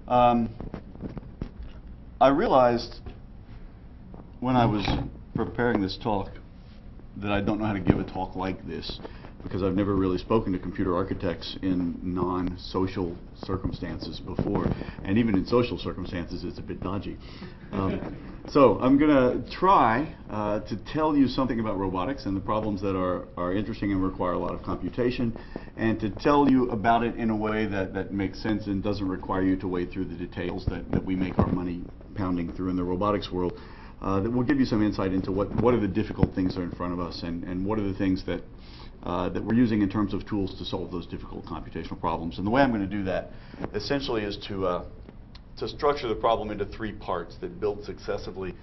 Um, I realized when I was preparing this talk that I don't know how to give a talk like this, because I've never really spoken to computer architects in non-social circumstances before, and even in social circumstances it's a bit dodgy. So I'm going to try to tell you something about robotics and the problems that are interesting and require a lot of computation, and to tell you about it in a way that makes sense and doesn't require you to wade through the details that we make our money pounding through in the robotics world. That will give you some insight into what are the difficult things that are in front of us, and what are the things that we're using in terms of tools to solve those difficult computational problems. And the way I'm going to do that essentially is to structure the problem into three parts that build successively,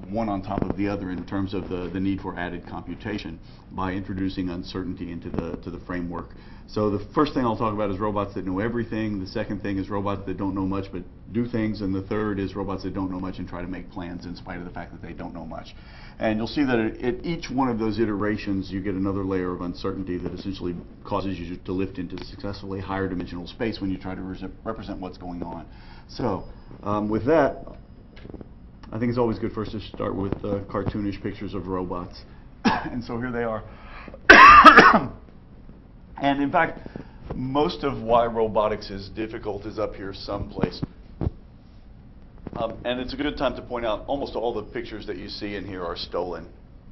one on top of the other, in terms of the need for added computation by introducing uncertainty into the framework. So the first thing I'll talk about is robots that know everything. The second thing is robots that don't know much but do things. And the third is robots that don't know much and try to make plans in spite of the fact that they don't know much. And you'll see that at each one of those iterations you get another layer of uncertainty that essentially causes you to lift into successfully higher dimensional space when you try to represent what's going on. So with that, I think it's always good first to start with cartoonish pictures of robots. And so here they are. And in fact, most of why robotics is difficult is up here someplace. And it's a good time to point out almost all the pictures that you see in here are stolen,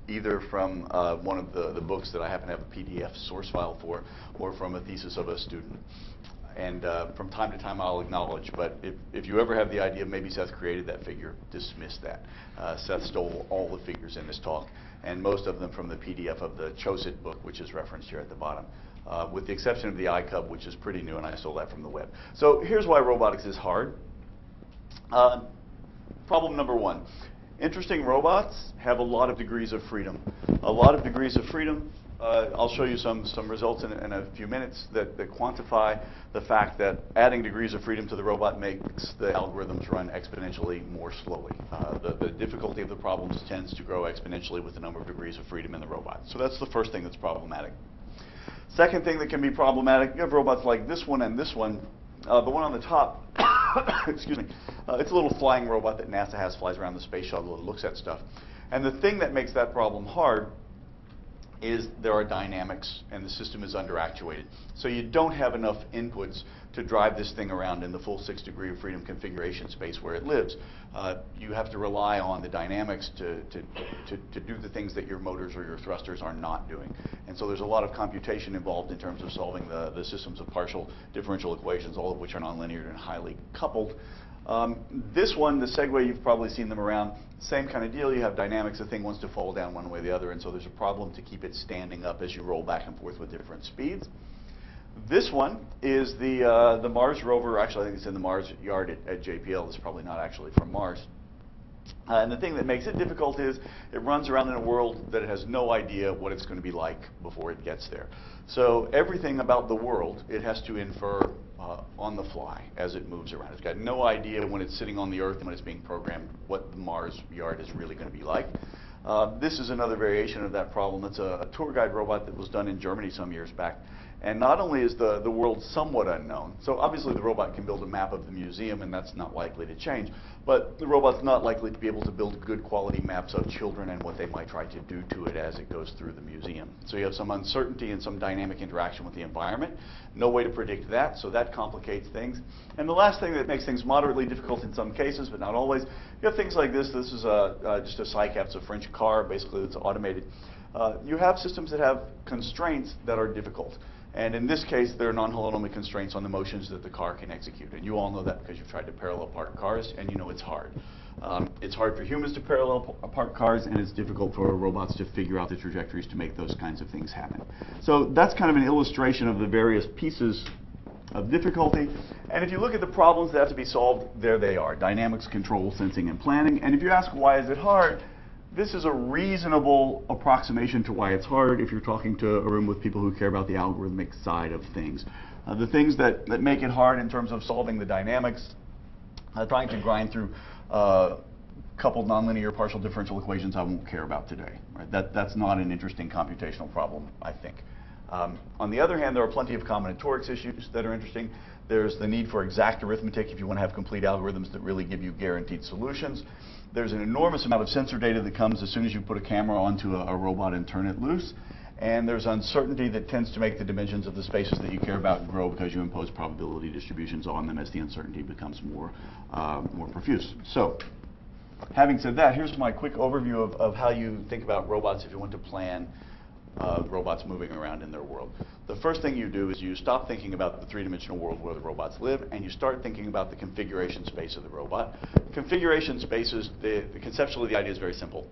either from one of the books that I happen to have a PDF source file for, or from a thesis of a student. And from time to time I'll acknowledge, but if you ever have the idea maybe Seth created that figure, dismiss that. Seth stole all the figures in this talk, and most of them from the PDF of the Chosit book, which is referenced here at the bottom, with the exception of the iCub, which is pretty new, and I stole that from the web. So here's why robotics is hard. Problem number one. Interesting robots have a lot of degrees of freedom. A lot of degrees of freedom. I'll show you some results in a few minutes that quantify the fact that adding degrees of freedom to the robot makes the algorithms run exponentially more slowly. The difficulty of the problems tends to grow exponentially with the number of degrees of freedom in the robot. So that's the first thing that's problematic. Second thing that can be problematic, you have robots like this one and this one. The one on the top, excuse me, it's a little flying robot that NASA has, flies around the space shuttle and looks at stuff. And the thing that makes that problem hard is there are dynamics and the system is underactuated. So you don't have enough inputs to drive this thing around in the full 6 degree of freedom configuration space where it lives. You have to rely on the dynamics to do the things that your motors or your thrusters are not doing. And so there's a lot of computation involved in terms of solving the systems of partial differential equations, all of which are nonlinear and highly coupled. This one, the Segway, you've probably seen them around. Same kind of deal. You have dynamics. The thing wants to fall down one way or the other, and so there's a problem to keep it standing up as you roll back and forth with different speeds. This one is the Mars rover. Actually, I think it's in the Mars yard at JPL. It's probably not actually from Mars. And the thing that makes it difficult is it runs around in a world that it has no idea what it's going to be like before it gets there. So everything about the world it has to infer on the fly as it moves around. It's got no idea when it's sitting on the Earth and when it's being programmed what the Mars yard is really going to be like. This is another variation of that problem. It's a tour guide robot that was done in Germany some years back. And not only is the world somewhat unknown, so obviously the robot can build a map of the museum and that's not likely to change, but the robot's not likely to be able to build good quality maps of children and what they might try to do to it as it goes through the museum. So you have some uncertainty and some dynamic interaction with the environment. No way to predict that, so that complicates things. And the last thing that makes things moderately difficult in some cases, but not always, you have things like this. This is just a Cycap, it's a French car, basically it's automated. You have systems that have constraints that are difficult. And in this case, there are non-holonomic constraints on the motions that the car can execute. And you all know that because you've tried to parallel park cars, and you know it's hard. It's hard for humans to parallel park cars, and it's difficult for robots to figure out the trajectories to make those kinds of things happen. So that's kind of an illustration of the various pieces of difficulty. And if you look at the problems that have to be solved, there they are. Dynamics, control, sensing, and planning. And if you ask why is it hard, this is a reasonable approximation to why it's hard if you're talking to a room with people who care about the algorithmic side of things. The things that make it hard in terms of solving the dynamics, trying to grind through coupled nonlinear partial differential equations I won't care about today. Right? That's not an interesting computational problem, I think. On the other hand, there are plenty of combinatorics issues that are interesting. There's the need for exact arithmetic if you want to have complete algorithms that really give you guaranteed solutions. There's an enormous amount of sensor data that comes as soon as you put a camera onto a robot and turn it loose. And there's uncertainty that tends to make the dimensions of the spaces that you care about grow because you impose probability distributions on them as the uncertainty becomes more profuse. So, having said that, here's my quick overview of how you think about robots if you want to plan robots moving around in their world. The first thing you do is you stop thinking about the three-dimensional world where the robots live, and you start thinking about the configuration space of the robot. Configuration spaces, conceptually the idea is very simple.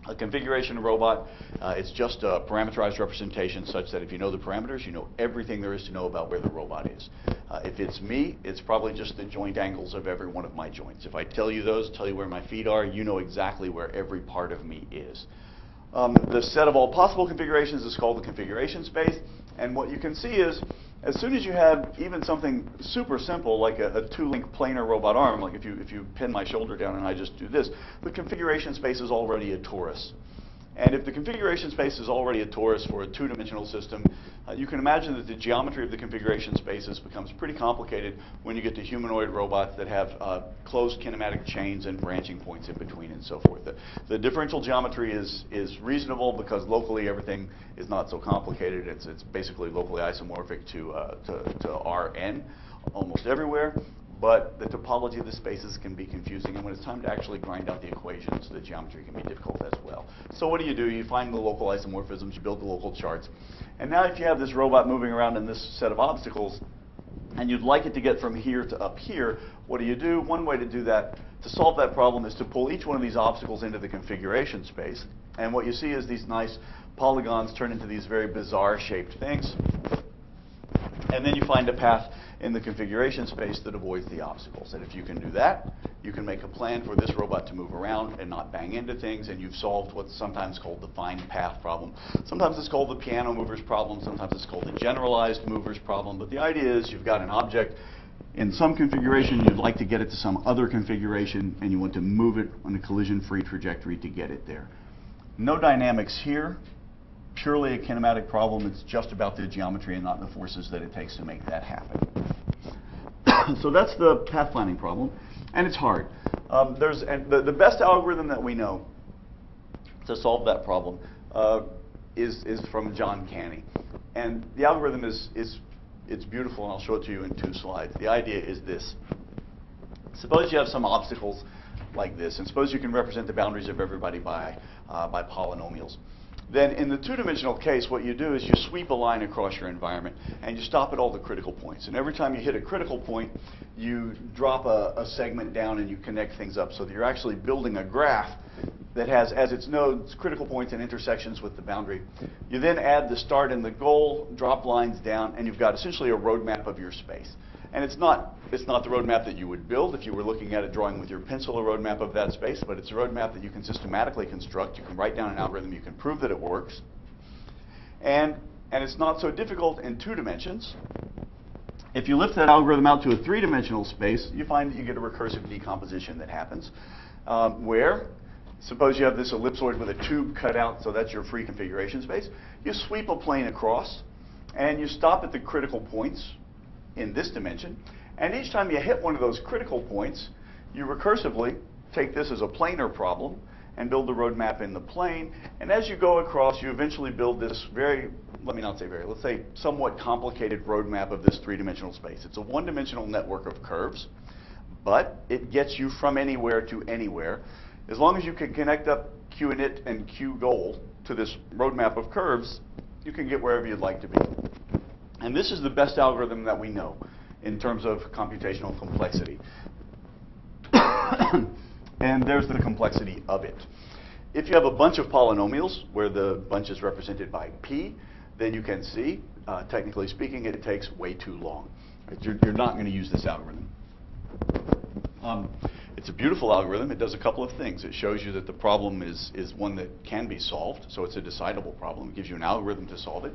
A configuration robot, it's just a parameterized representation such that if you know the parameters, you know everything there is to know about where the robot is. If it's me, it's probably just the joint angles of every one of my joints. If I tell you those, tell you where my feet are, you know exactly where every part of me is. The set of all possible configurations is called the configuration space, and what you can see is as soon as you have even something super simple like a two-link planar robot arm, like if you pin my shoulder down and I just do this, the configuration space is already a torus. And if the configuration space is already a torus for a two-dimensional system, you can imagine that the geometry of the configuration spaces becomes pretty complicated when you get to humanoid robots that have closed kinematic chains and branching points in between and so forth. The differential geometry is reasonable because locally everything is not so complicated. It's basically locally isomorphic to Rn almost everywhere. But the topology of the spaces can be confusing, and when it's time to actually grind out the equations, the geometry can be difficult as well. So what do? You find the local isomorphisms, you build the local charts. And now if you have this robot moving around in this set of obstacles, and you'd like it to get from here to up here, what do? One way to do that, to solve that problem, is to pull each one of these obstacles into the configuration space. And what you see is these nice polygons turn into these very bizarre shaped things. And then you find a path in the configuration space that avoids the obstacles. And if you can do that, you can make a plan for this robot to move around and not bang into things, and you've solved what's sometimes called the fine path problem. Sometimes it's called the piano movers problem, sometimes it's called the generalized movers problem, but the idea is you've got an object in some configuration, you'd like to get it to some other configuration, and you want to move it on a collision-free trajectory to get it there. No dynamics here. Purely a kinematic problem. It's just about the geometry and not the forces that it takes to make that happen. So that's the path planning problem, and it's hard. The best algorithm that we know to solve that problem is from John Canny, and the algorithm it's beautiful, and I'll show it to you in 2 slides. The idea is this: suppose you have some obstacles like this, and suppose you can represent the boundaries of everybody by polynomials. Then in the two-dimensional case, what you do is you sweep a line across your environment and you stop at all the critical points. And every time you hit a critical point, you drop a segment down and you connect things up so that you're actually building a graph that has as its nodes critical points and intersections with the boundary. You then add the start and the goal, drop lines down, and you've got essentially a roadmap of your space. And it's not the roadmap that you would build if you were looking at a drawing with your pencil, a roadmap of that space, but it's a roadmap that you can systematically construct. You can write down an algorithm, you can prove that it works. And it's not so difficult in 2 dimensions. If you lift that algorithm out to a 3-dimensional space, you find that you get a recursive decomposition that happens, where suppose you have this ellipsoid with a tube cut out, so that's your free configuration space. You sweep a plane across, and you stop at the critical points in this dimension, and each time you hit one of those critical points, you recursively take this as a planar problem and build the roadmap in the plane, and as you go across, you eventually build this let's say somewhat complicated roadmap of this 3-dimensional space. It's a 1-dimensional network of curves, but it gets you from anywhere to anywhere. As long as you can connect up Q init and Q goal to this roadmap of curves, you can get wherever you'd like to be. And this is the best algorithm that we know in terms of computational complexity. And there's the complexity of it. If you have a bunch of polynomials where the bunch is represented by p, then you can see, technically speaking, it takes way too long. Right? You're not going to use this algorithm. It's a beautiful algorithm. It does a couple of things. It shows you that the problem is one that can be solved, so it's a decidable problem. It gives you an algorithm to solve it.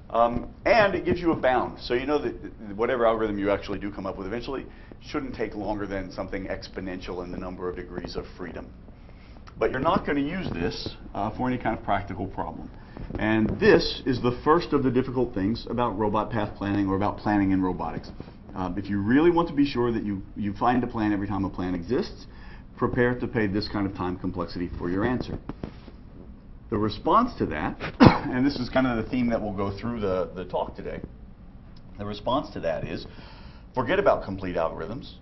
And it gives you a bound. So you know that whatever algorithm you actually do come up with eventually shouldn't take longer than something exponential in the number of degrees of freedom. but you're not going to use this for any kind of practical problem. And this is the first of the difficult things about robot path planning or about planning in robotics. If you really want to be sure that you find a plan every time a plan exists, prepare to pay this kind of time complexity for your answer. The response to that, and this is kind of the theme that will go through the talk today, the response to that is forget about complete algorithms.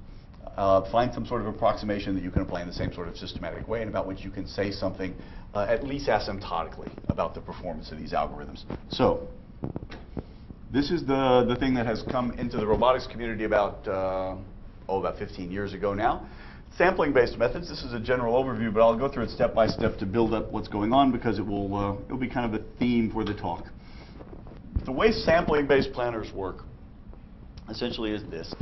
Find some sort of approximation that you can apply in the same sort of systematic way and about which you can say something at least asymptotically about the performance of these algorithms. So this is the thing that has come into the robotics community about 15 years ago now. Sampling-based methods. This is a general overview, but I'll go through it step by step to build up what's going on because it'll be kind of a theme for the talk. The way sampling-based planners work essentially is this.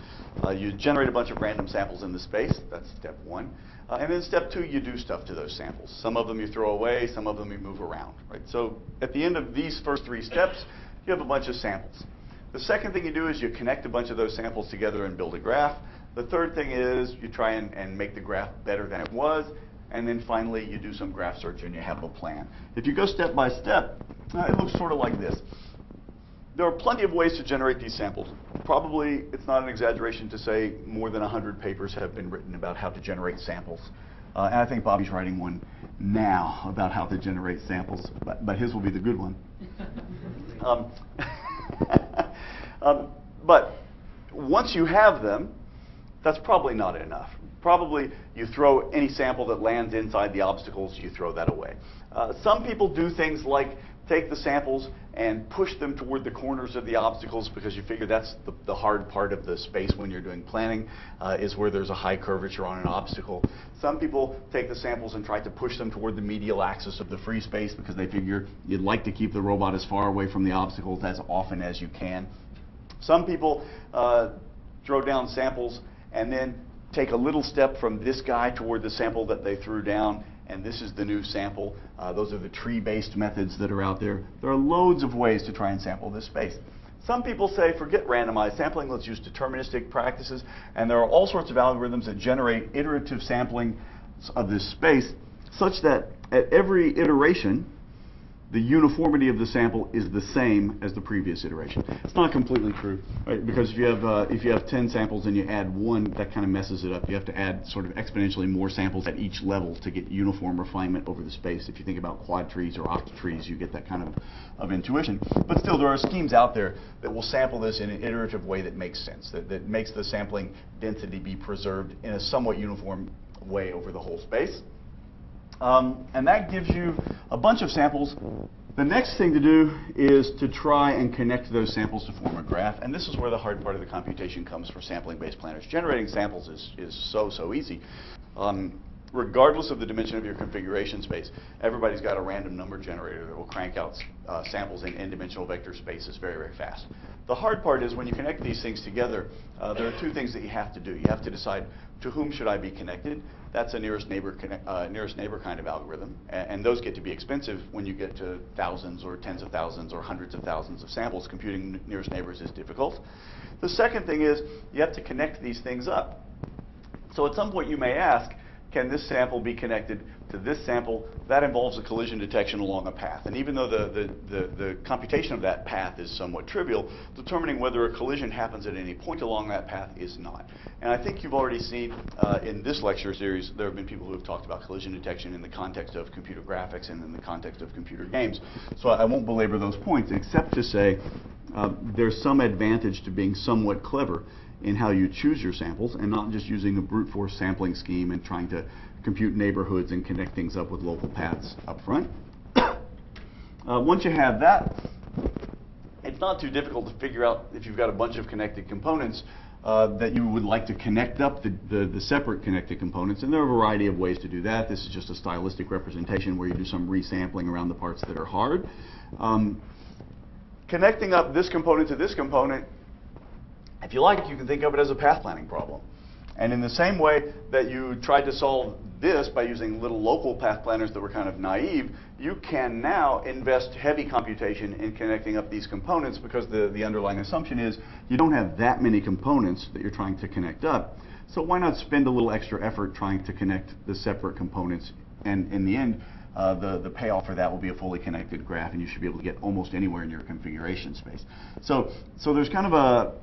You generate a bunch of random samples in the space. That's step one. And then step two, you do stuff to those samples. Some of them you throw away, some of them you move around. Right? So at the end of these first three steps, you have a bunch of samples. The second thing you do is you connect a bunch of those samples together and build a graph. The third thing is you try and make the graph better than it was. And then finally, you do some graph search and you have a plan. If you go step by step, it looks sort of like this. There are plenty of ways to generate these samples. Probably, it's not an exaggeration to say more than 100 papers have been written about how to generate samples. And I think Bobby's writing one now about how to generate samples, but his will be the good one. But once you have them, that's probably not enough. Probably you throw any sample that lands inside the obstacles, you throw that away. Some people do things like take the samples and push them toward the corners of the obstacles because you figure that's the hard part of the space when you're doing planning, is where there's a high curvature on an obstacle. Some people take the samples and try to push them toward the medial axis of the free space because they figure you'd like to keep the robot as far away from the obstacles as often as you can. Some people throw down samples and then take a little step from this guy toward the sample that they threw down, and this is the new sample. Those are the tree-based methods that are out there. There are loads of ways to try and sample this space. Some people say, forget randomized sampling, let's use deterministic practices, and there are all sorts of algorithms that generate iterative sampling of this space such that at every iteration, the uniformity of the sample is the same as the previous iteration. It's not completely true, right? Because if you have 10 samples and you add one, that kind of messes it up. You have to add sort of exponentially more samples at each level to get uniform refinement over the space. If you think about quad trees or octa trees, you get that kind of intuition. But still, there are schemes out there that will sample this in an iterative way that makes sense, that makes the sampling density be preserved in a somewhat uniform way over the whole space. And that gives you a bunch of samples. The next thing to do is to try and connect those samples to form a graph. And this is where the hard part of the computation comes for sampling-based planners. Generating samples is so easy. Regardless of the dimension of your configuration space, everybody's got a random number generator that will crank out samples in n-dimensional vector spaces very fast. The hard part is when you connect these things together, there are two things that you have to do. You have to decide to whom should I be connected. That's a nearest neighbor kind of algorithm, and those get to be expensive when you get to thousands or tens of thousands or hundreds of thousands of samples. Computing nearest neighbors is difficult. The second thing is you have to connect these things up. So at some point you may ask, can this sample be connected to this sample? That involves a collision detection along a path. And even though the computation of that path is somewhat trivial, determining whether a collision happens at any point along that path is not. And I think you've already seen in this lecture series, there have been people who have talked about collision detection in the context of computer graphics and in the context of computer games. So I won't belabor those points, except to say there's some advantage to being somewhat clever in how you choose your samples and not just using a brute force sampling scheme and trying to compute neighborhoods and connect things up with local paths up front. Once you have that, it's not too difficult to figure out if you've got a bunch of connected components that you would like to connect up the separate connected components. And there are a variety of ways to do that. This is just a stylistic representation where you do some resampling around the parts that are hard. Connecting up this component to this component, if you like, you can think of it as a path planning problem. And in the same way that you tried to solve this by using little local path planners that were kind of naive, you can now invest heavy computation in connecting up these components because the underlying assumption is you don't have that many components that you're trying to connect up. So why not spend a little extra effort trying to connect the separate components And in the end, the payoff for that will be a fully connected graph, and you should be able to get almost anywhere in your configuration space. So there's kind of a,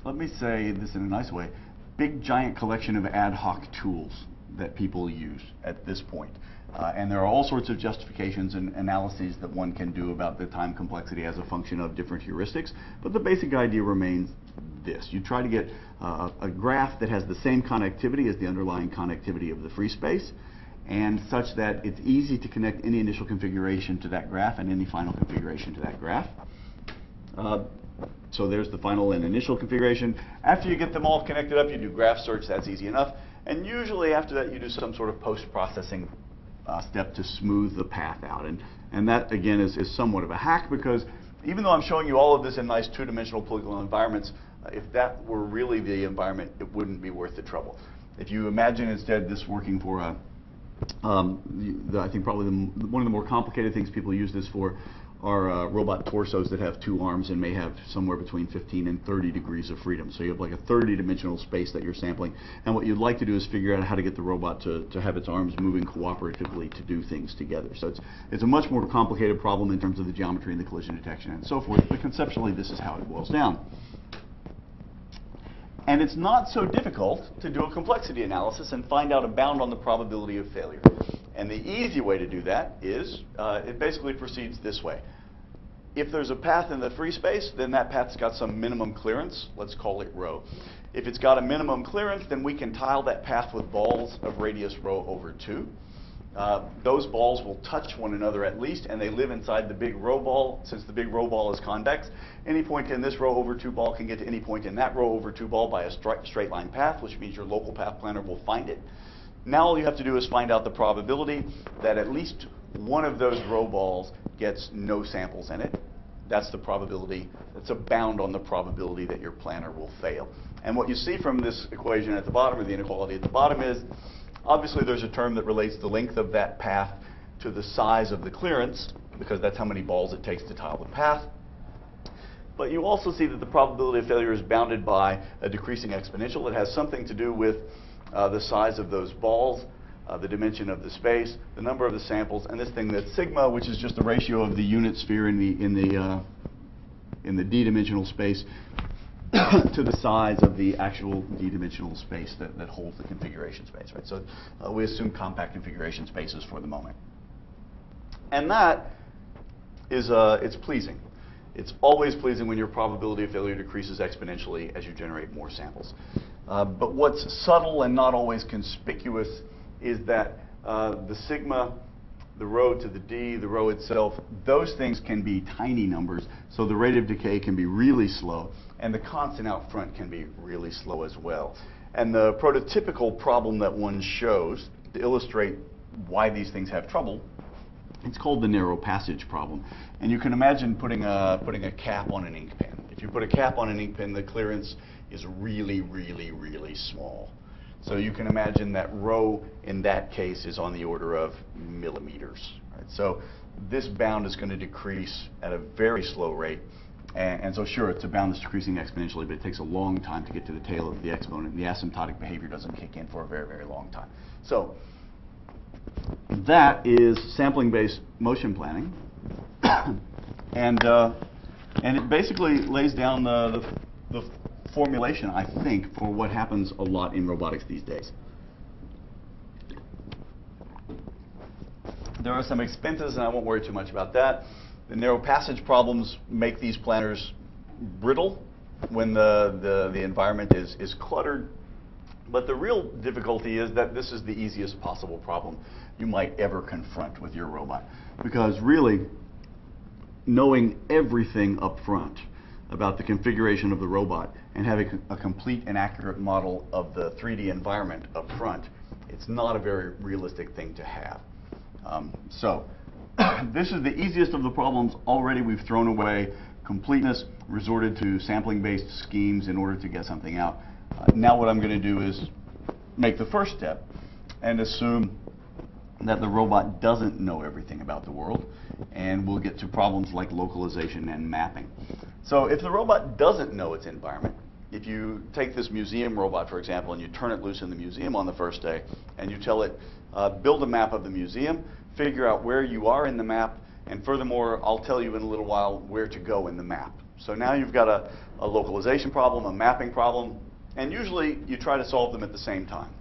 let me say this in a nice way, big giant collection of ad hoc tools that people use at this point. And there are all sorts of justifications and analyses that one can do about the time complexity as a function of different heuristics, but the basic idea remains this. You try to get a graph that has the same connectivity as the underlying connectivity of the free space, and such that it's easy to connect any initial configuration to that graph and any final configuration to that graph. So there's the final and initial configuration. After you get them all connected up, you do graph search. That's easy enough. And usually after that, you do some sort of post-processing step to smooth the path out. And that, again, is somewhat of a hack, because even though I'm showing you all of this in nice two-dimensional polygonal environments, if that were really the environment, it wouldn't be worth the trouble. If you imagine instead this working for a, I think probably one of the more complicated things people use this for are robot torsos that have two arms and may have somewhere between 15 and 30 degrees of freedom. So you have like a 30-dimensional space that you're sampling, and what you'd like to do is figure out how to get the robot to have its arms moving cooperatively to do things together. So it's a much more complicated problem in terms of the geometry and the collision detection and so forth, but conceptually this is how it boils down. And it's not so difficult to do a complexity analysis and find out a bound on the probability of failure. And the easy way to do that is, it basically proceeds this way. If there's a path in the free space, then that path's got some minimum clearance. Let's call it rho. If it's got a minimum clearance, then we can tile that path with balls of radius rho over 2. Those balls will touch one another at least, and they live inside the big rho ball. Since the big rho ball is convex, any point in this rho over 2 ball can get to any point in that rho over 2 ball by a straight line path, which means your local path planner will find it. Now all you have to do is find out the probability that at least one of those rho balls gets no samples in it. That's the probability. That's a bound on the probability that your planner will fail. And what you see from this equation at the bottom, or the inequality at the bottom, is obviously there's a term that relates the length of that path to the size of the clearance, because that's how many balls it takes to tile the path. But you also see that the probability of failure is bounded by a decreasing exponential. It has something to do with the size of those balls, the dimension of the space, the number of the samples, and this thing that's sigma, which is just the ratio of the unit sphere in the d-dimensional space to the size of the actual d-dimensional space that holds the configuration space, right? So we assume compact configuration spaces for the moment. And that is, it's pleasing. It's always pleasing when your probability of failure decreases exponentially as you generate more samples. But what's subtle and not always conspicuous is that the sigma, the rho to the d, the rho itself, those things can be tiny numbers, so the rate of decay can be really slow, and the constant out front can be really slow as well. And the prototypical problem that one shows to illustrate why these things have trouble, it's called the narrow passage problem. And you can imagine putting a cap on an ink pen. If you put a cap on an ink pen, the clearance is really, really, really small. So you can imagine that rho in that case is on the order of millimeters. Right? So this bound is going to decrease at a very slow rate. And so sure, it's a bound that's decreasing exponentially, but it takes a long time to get to the tail of the exponent. The asymptotic behavior doesn't kick in for a very, very long time. So that is sampling-based motion planning. And it basically lays down the formulation, I think, for what happens a lot in robotics these days. There are some expenses, and I won't worry too much about that. The narrow passage problems make these planners brittle when the environment is cluttered. But the real difficulty is that this is the easiest possible problem you might ever confront with your robot. Because really, knowing everything up front about the configuration of the robot and having a complete and accurate model of the 3D environment up front, it's not a very realistic thing to have. So this is the easiest of the problems. Already we've thrown away completeness, resorted to sampling-based schemes in order to get something out. Now what I'm going to do is make the first step and assume that the robot doesn't know everything about the world, and we'll get to problems like localization and mapping. So if the robot doesn't know its environment, if you take this museum robot, for example, and you turn it loose in the museum on the first day, and you tell it, build a map of the museum, figure out where you are in the map, and furthermore, I'll tell you in a little while where to go in the map. So now you've got a localization problem, a mapping problem, and usually you try to solve them at the same time.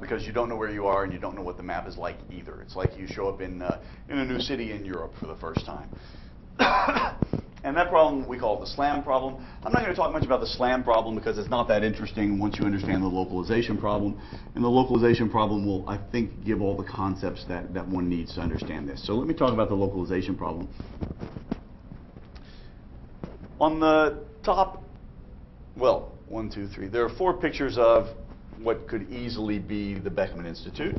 Because you don't know where you are and you don't know what the map is like either. It's like you show up in a new city in Europe for the first time. And that problem, we call it the SLAM problem. I'm not going to talk much about the SLAM problem because it's not that interesting once you understand the localization problem. And the localization problem will, I think, give all the concepts that one needs to understand this. So let me talk about the localization problem. On the top, well, 1, 2, 3, there are 4 pictures of what could easily be the Beckman Institute.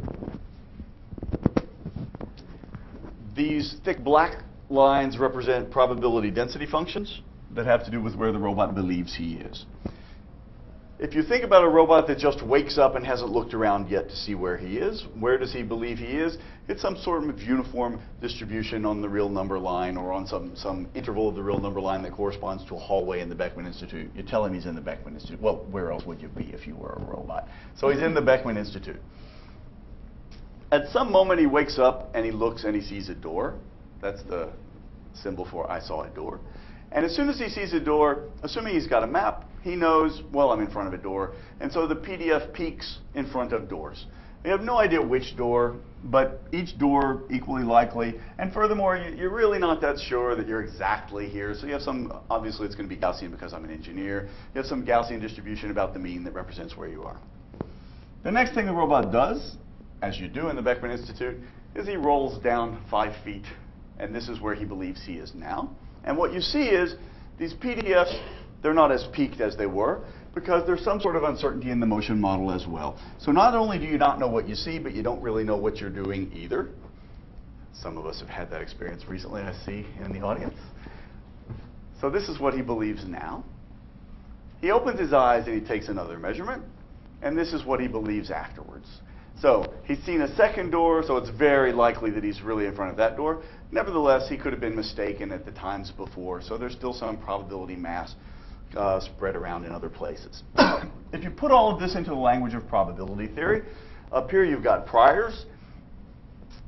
These thick black lines represent probability density functions that have to do with where the robot believes he is. If you think about a robot that just wakes up and hasn't looked around yet to see where he is, where does he believe he is? It's some sort of uniform distribution on the real number line or on some interval of the real number line that corresponds to a hallway in the Beckman Institute. You tell him he's in the Beckman Institute. Well, where else would you be if you were a robot? So he's in the Beckman Institute. At some moment he wakes up and he looks and he sees a door. That's the symbol for I saw a door. And as soon as he sees a door, assuming he's got a map, he knows, well, I'm in front of a door. And so the PDF peeks in front of doors. You have no idea which door, but each door equally likely. And furthermore, you're really not that sure that you're exactly here. So you have some, obviously it's going to be Gaussian because I'm an engineer. You have some Gaussian distribution about the mean that represents where you are. The next thing the robot does, as you do in the Beckman Institute, is he rolls down 5 feet. And this is where he believes he is now. And what you see is these PDFs, they're not as peaked as they were because there's some sort of uncertainty in the motion model as well. So not only do you not know what you see, but you don't really know what you're doing either. Some of us have had that experience recently, I see in the audience. So this is what he believes now. He opens his eyes and he takes another measurement. And this is what he believes afterwards. So he's seen a second door, so it's very likely that he's really in front of that door. Nevertheless, he could have been mistaken at the times before, so there's still some probability mass spread around in other places. If you put all of this into the language of probability theory, up here you've got priors.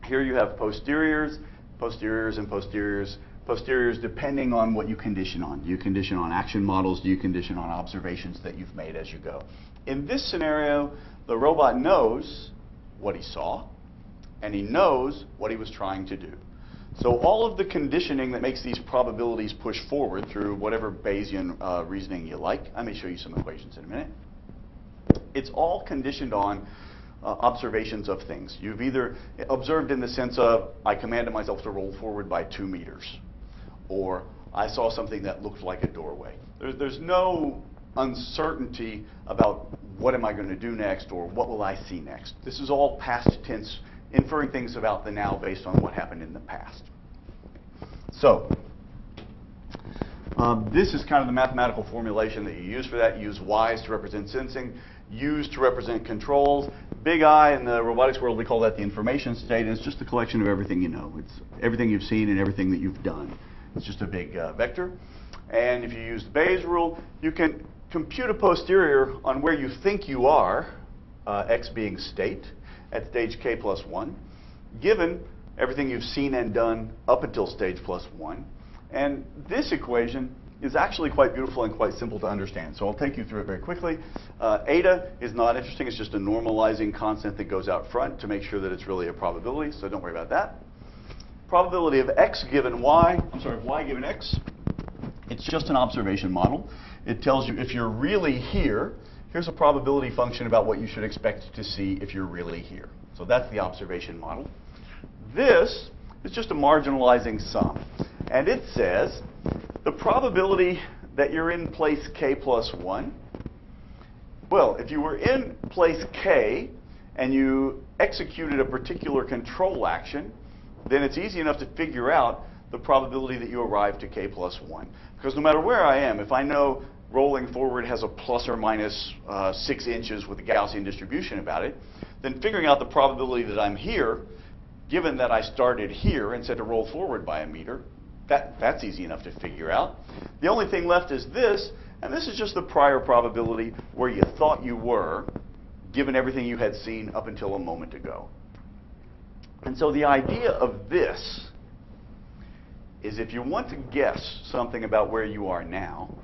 Here you have posteriors, posteriors, and posteriors. Posteriors depending on what you condition on. Do you condition on action models? Do you condition on observations that you've made as you go? In this scenario, the robot knows what he saw, and he knows what he was trying to do. So all of the conditioning that makes these probabilities push forward through whatever Bayesian reasoning you like, I may show you some equations in a minute, it's all conditioned on observations of things. You've either observed in the sense of, I commanded myself to roll forward by 2 meters, or I saw something that looked like a doorway. There's no uncertainty about what am I going to do next or what will I see next. This is all past tense, inferring things about the now based on what happened in the past. So this is kind of the mathematical formulation that you use for that. You use Y's to represent sensing, U's to represent controls. Big I in the robotics world, we call that the information state, and it's just a collection of everything you know. It's everything you've seen and everything that you've done. It's just a big vector. And if you use the Bayes rule, you can compute a posterior on where you think you are, x being state, at stage k plus 1, given everything you've seen and done up until stage plus 1. And this equation is actually quite beautiful and quite simple to understand. So I'll take you through it very quickly. Eta is not interesting. It's just a normalizing constant that goes out front to make sure that it's really a probability, so don't worry about that. Probability of x given y, y given x, it's just an observation model. It tells you if you're really here, here's a probability function about what you should expect to see if you're really here. So that's the observation model. This is just a marginalizing sum. And it says the probability that you're in place k plus 1, well, if you were in place k and you executed a particular control action, then it's easy enough to figure out the probability that you arrive to k plus 1. Because no matter where I am, if I know rolling forward has a plus or minus 6 inches with a Gaussian distribution about it, then figuring out the probability that I'm here, given that I started here and said to roll forward by a meter, that's easy enough to figure out. The only thing left is this, And this is just the prior probability where you thought you were, given everything you had seen up until a moment ago. And so the idea of this is if you want to guess something about where you are now,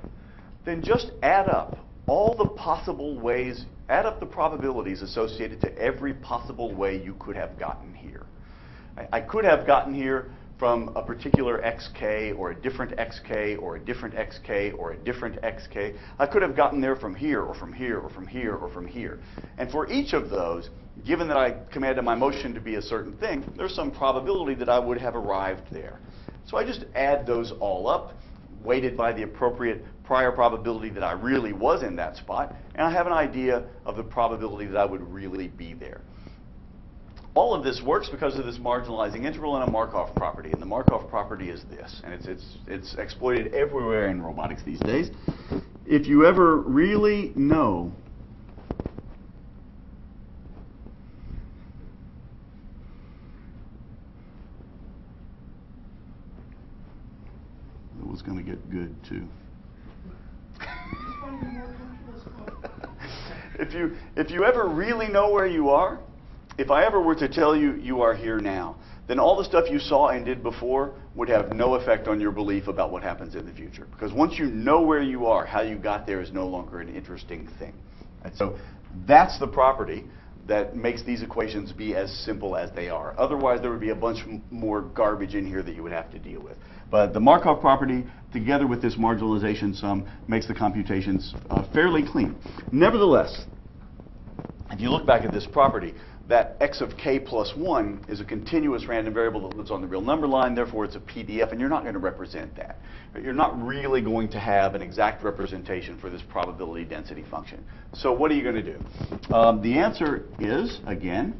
then just add up all the possible ways, add up the probabilities associated to every possible way you could have gotten here. I could have gotten here from a particular xk, or a different xk, or a different xk, or a different xk. I could have gotten there from here, or from here, or from here, or from here. And for each of those, given that I commanded my motion to be a certain thing, there's some probability that I would have arrived there. So I just add those all up, weighted by the appropriate prior probability that I really was in that spot, and I have an idea of the probability that I would really be there. All of this works because of this marginalizing interval and a Markov property, and the Markov property is this, and it's exploited everywhere in robotics these days. If you ever really know it was going to get good too. If you ever really know where you are, if I ever were to tell you you are here now, then all the stuff you saw and did before would have no effect on your belief about what happens in the future. Because once you know where you are, how you got there is no longer an interesting thing. And so that's the property that makes these equations be as simple as they are. Otherwise, there would be a bunch more garbage in here that you would have to deal with. But the Markov property, together with this marginalization sum, makes the computations fairly clean. Nevertheless, if you look back at this property, that x of k plus 1 is a continuous random variable that lives on the real number line, therefore it's a PDF, and you're not going to represent that. You're not really going to have an exact representation for this probability density function. So what are you going to do? The answer is, again,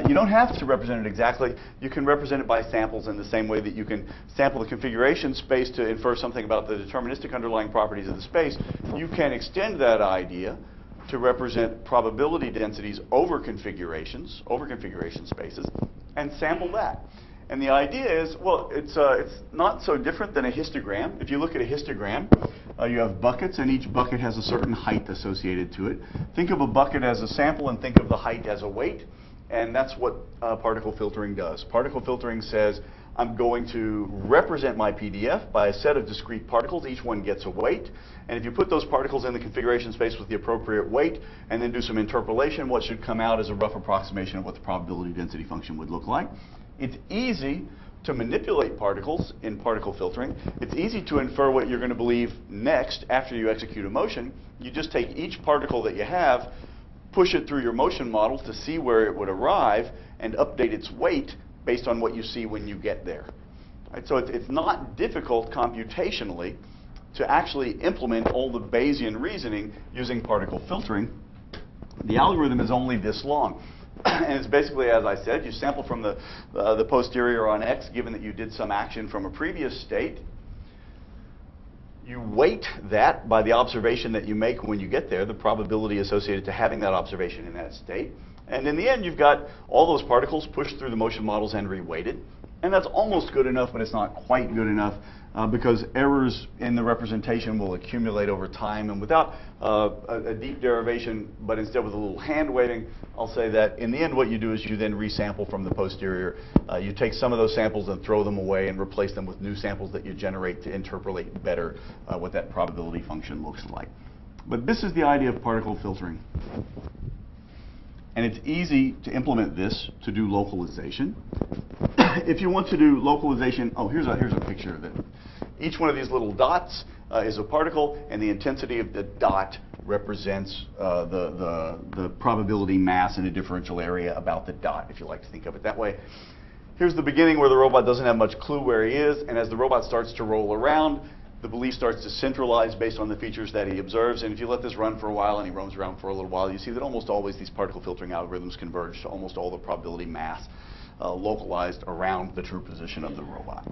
you don't have to represent it exactly. You can represent it by samples in the same way that you can sample the configuration space to infer something about the deterministic underlying properties of the space. You can extend that idea to represent probability densities over configuration spaces, and sample that. And the idea is, well, it's not so different than a histogram. If you look at a histogram, you have buckets, and each bucket has a certain height associated to it. Think of a bucket as a sample and think of the height as a weight, and that's what particle filtering does. Particle filtering says, I'm going to represent my PDF by a set of discrete particles. Each one gets a weight. And if you put those particles in the configuration space with the appropriate weight and then do some interpolation, what should come out is a rough approximation of what the probability density function would look like. It's easy to manipulate particles in particle filtering. It's easy to infer what you're going to believe next after you execute a motion. You just take each particle that you have, push it through your motion model to see where it would arrive, and update its weight based on what you see when you get there. Right, so it's not difficult computationally to actually implement all the Bayesian reasoning using particle filtering. The algorithm is only this long. And it's basically, as I said, you sample from the posterior on X, given that you did some action from a previous state. You weight that by the observation that you make when you get there, the probability associated to having that observation in that state. And in the end, you've got all those particles pushed through the motion models and reweighted. And that's almost good enough, but it's not quite good enough because errors in the representation will accumulate over time. And without a deep derivation, but instead with a little hand waving, I'll say that in the end, what you do is you then resample from the posterior. You take some of those samples and throw them away and replace them with new samples that you generate to interpolate better what that probability function looks like. But this is the idea of particle filtering. And it's easy to implement this to do localization. If you want to do localization, oh, here's a picture of it. Each one of these little dots is a particle, and the intensity of the dot represents the probability mass in a differential area about the dot, if you like to think of it that way. Here's the beginning where the robot doesn't have much clue where he is, and as the robot starts to roll around, the belief starts to centralize based on the features that he observes. And if you let this run for a while and he roams around for a little while, you see that almost always these particle filtering algorithms converge to almost all the probability mass localized around the true position of the robot.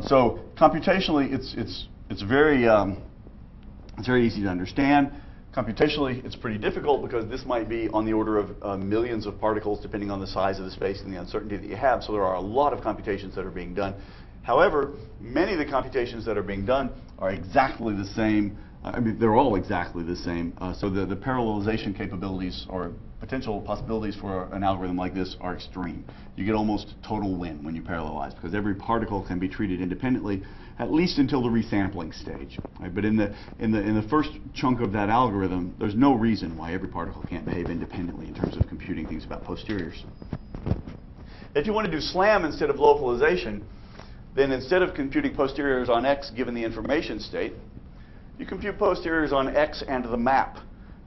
So computationally, it's very easy to understand. Computationally, it's pretty difficult because this might be on the order of millions of particles depending on the size of the space and the uncertainty that you have. So there are a lot of computations that are being done. However, many of the computations that are being done are exactly the same I mean, they're all exactly the same. So the parallelization capabilities or potential possibilities for an algorithm like this are extreme. You get almost total win when you parallelize because every particle can be treated independently, at least until the resampling stage. Right? But in the first chunk of that algorithm, there's no reason why every particle can't behave independently in terms of computing things about posteriors. If you want to do SLAM instead of localization, then instead of computing posteriors on X given the information state, you compute posteriors on X and the map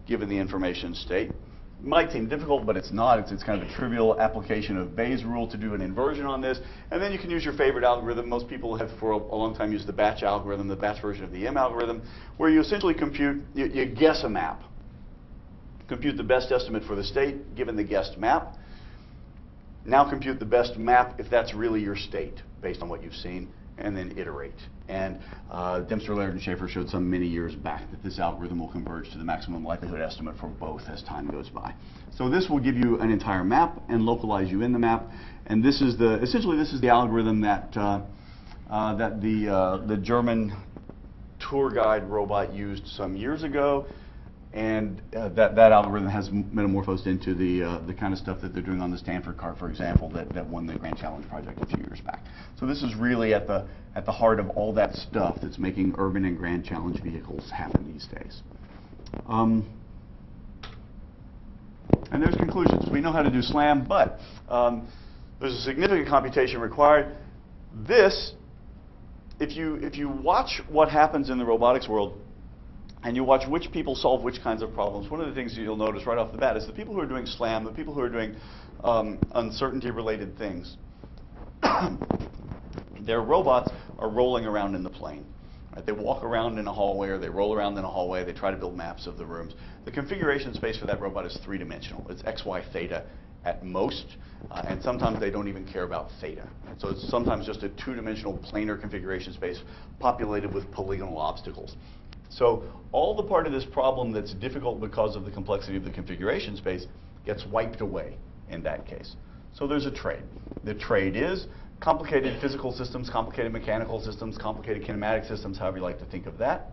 given the information state. It might seem difficult, but it's not. It's kind of a trivial application of Bayes' rule to do an inversion on this. And then you can use your favorite algorithm. Most people have for a long time used the batch algorithm, the batch version of the M algorithm, where you essentially compute, you guess a map. Compute the best estimate for the state given the guessed map. Now compute the best map if that's really your state based on what you've seen, and then iterate. And Dempster, Laird, and Schaefer showed some many years back that this algorithm will converge to the maximum likelihood estimate for both as time goes by. So this will give you an entire map and localize you in the map. And this is essentially this is the algorithm that the German tour guide robot used some years ago. And that algorithm has metamorphosed into the kind of stuff that they're doing on the Stanford car, for example, that won the Grand Challenge project a few years back. So this is really at the heart of all that stuff that's making urban and Grand Challenge vehicles happen these days. And there's conclusions. We know how to do SLAM, but there's a significant computation required. This, if you watch what happens in the robotics world, and you watch which people solve which kinds of problems, one of the things you'll notice right off the bat is the people who are doing SLAM, the people who are doing uncertainty-related things, their robots are rolling around in the plane. Right? They walk around in a hallway or they roll around in a hallway. They try to build maps of the rooms. The configuration space for that robot is three-dimensional. It's x, y, theta at most, and sometimes they don't even care about theta. So it's sometimes just a two-dimensional planar configuration space populated with polygonal obstacles. So all the part of this problem that's difficult because of the complexity of the configuration space gets wiped away in that case. So there's a trade. The trade is complicated physical systems, complicated mechanical systems, complicated kinematic systems, however you like to think of that,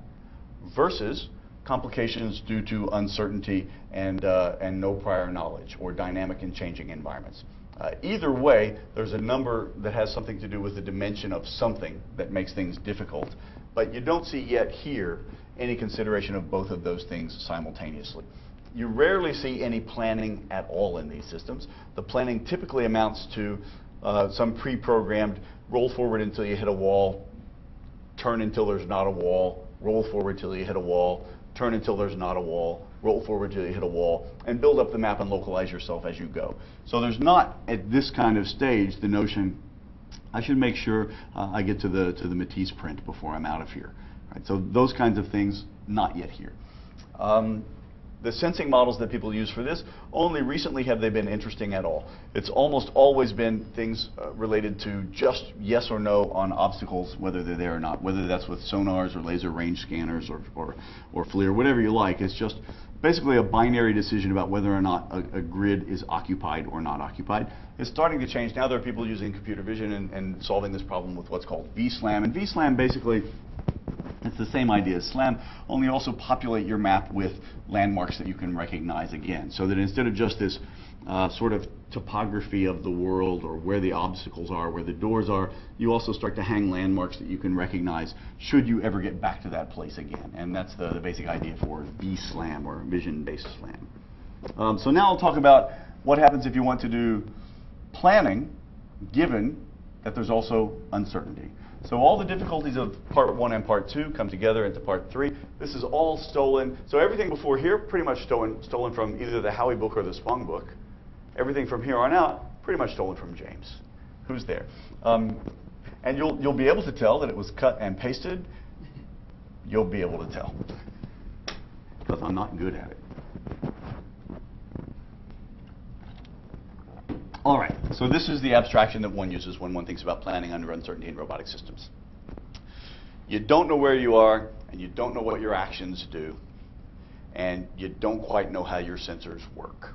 versus complications due to uncertainty and no prior knowledge or dynamic and changing environments. Either way, there's a number that has something to do with the dimension of something that makes things difficult, but you don't see yet here any consideration of both of those things simultaneously. You rarely see any planning at all in these systems. The planning typically amounts to some pre-programmed roll forward until you hit a wall, turn until there's not a wall, roll forward till you hit a wall, turn until there's not a wall, roll forward till you hit a wall, and build up the map and localize yourself as you go. So there's not, at this kind of stage, the notion, I should make sure I get to the Matisse print before I'm out of here. Right? So those kinds of things, not yet here. The sensing models that people use for this, only recently have they been interesting at all. It's almost always been things related to just yes or no on obstacles, whether they're there or not, whether that's with sonars or laser range scanners or FLIR, whatever you like. It's just basically a binary decision about whether or not a grid is occupied or not occupied. It's starting to change. Now there are people using computer vision and solving this problem with what's called VSLAM. And VSLAM basically, it's the same idea as SLAM, only also populate your map with landmarks that you can recognize again. So that instead of just this sort of topography of the world or where the obstacles are, where the doors are, you also start to hang landmarks that you can recognize should you ever get back to that place again. And that's the basic idea for VSLAM, or vision-based SLAM. So now I'll talk about what happens if you want to do planning, given that there's also uncertainty. So all the difficulties of part 1 and part 2 come together into part 3. This is all stolen. So everything before here, pretty much stolen from either the Howie book or the Spong book. Everything from here on out, pretty much stolen from James. Who's there? And you'll be able to tell that it was cut and pasted. You'll be able to tell. Because I'm not good at it. All right, so this is the abstraction that one uses when one thinks about planning under uncertainty in robotic systems. You don't know where you are, and you don't know what your actions do, and you don't quite know how your sensors work.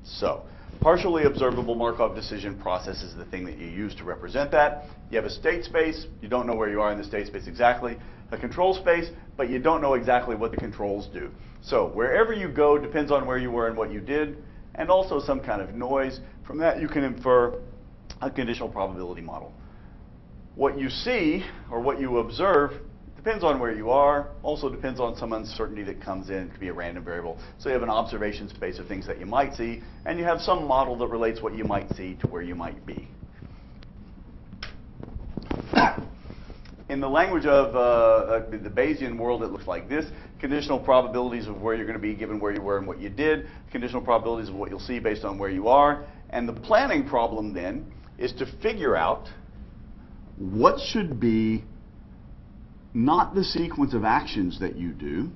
So Partially observable Markov decision process is the thing that you use to represent that. You have a state space, you don't know where you are in the state space exactly. A control space, but you don't know exactly what the controls do. So wherever you go depends on where you were and what you did, and also some kind of noise. From that you can infer a conditional probability model. What you see, or what you observe, depends on where you are, also depends on some uncertainty that comes in. It could be a random variable. So you have an observation space of things that you might see, and you have some model that relates what you might see to where you might be. In the language of the Bayesian world, it looks like this. Conditional probabilities of where you're going to be given where you were and what you did. Conditional probabilities of what you'll see based on where you are. And the planning problem then is to figure out what should be not the sequence of actions that you do,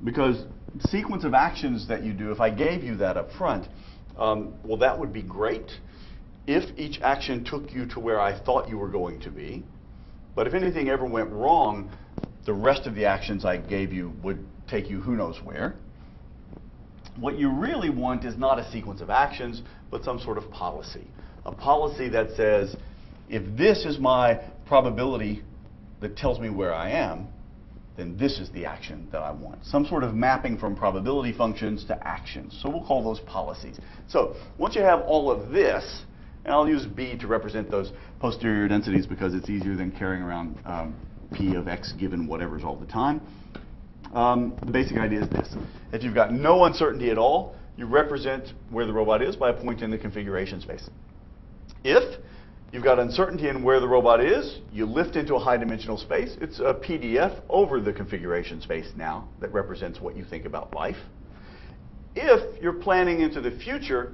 because the sequence of actions that you do, if I gave you that up front, well, that would be great if each action took you to where I thought you were going to be. But if anything ever went wrong, the rest of the actions I gave you would take you who knows where. What you really want is not a sequence of actions, but some sort of policy. A policy that says, if this is my probability that tells me where I am, then this is the action that I want. Some sort of mapping from probability functions to actions. So we'll call those policies. So once you have all of this, and I'll use B to represent those posterior densities because it's easier than carrying around P of X given whatever's all the time. The basic idea is this. If you've got no uncertainty at all, you represent where the robot is by a point in the configuration space. If you've got uncertainty in where the robot is, you lift into a high-dimensional space. It's a PDF over the configuration space now that represents what you think about life. If you're planning into the future,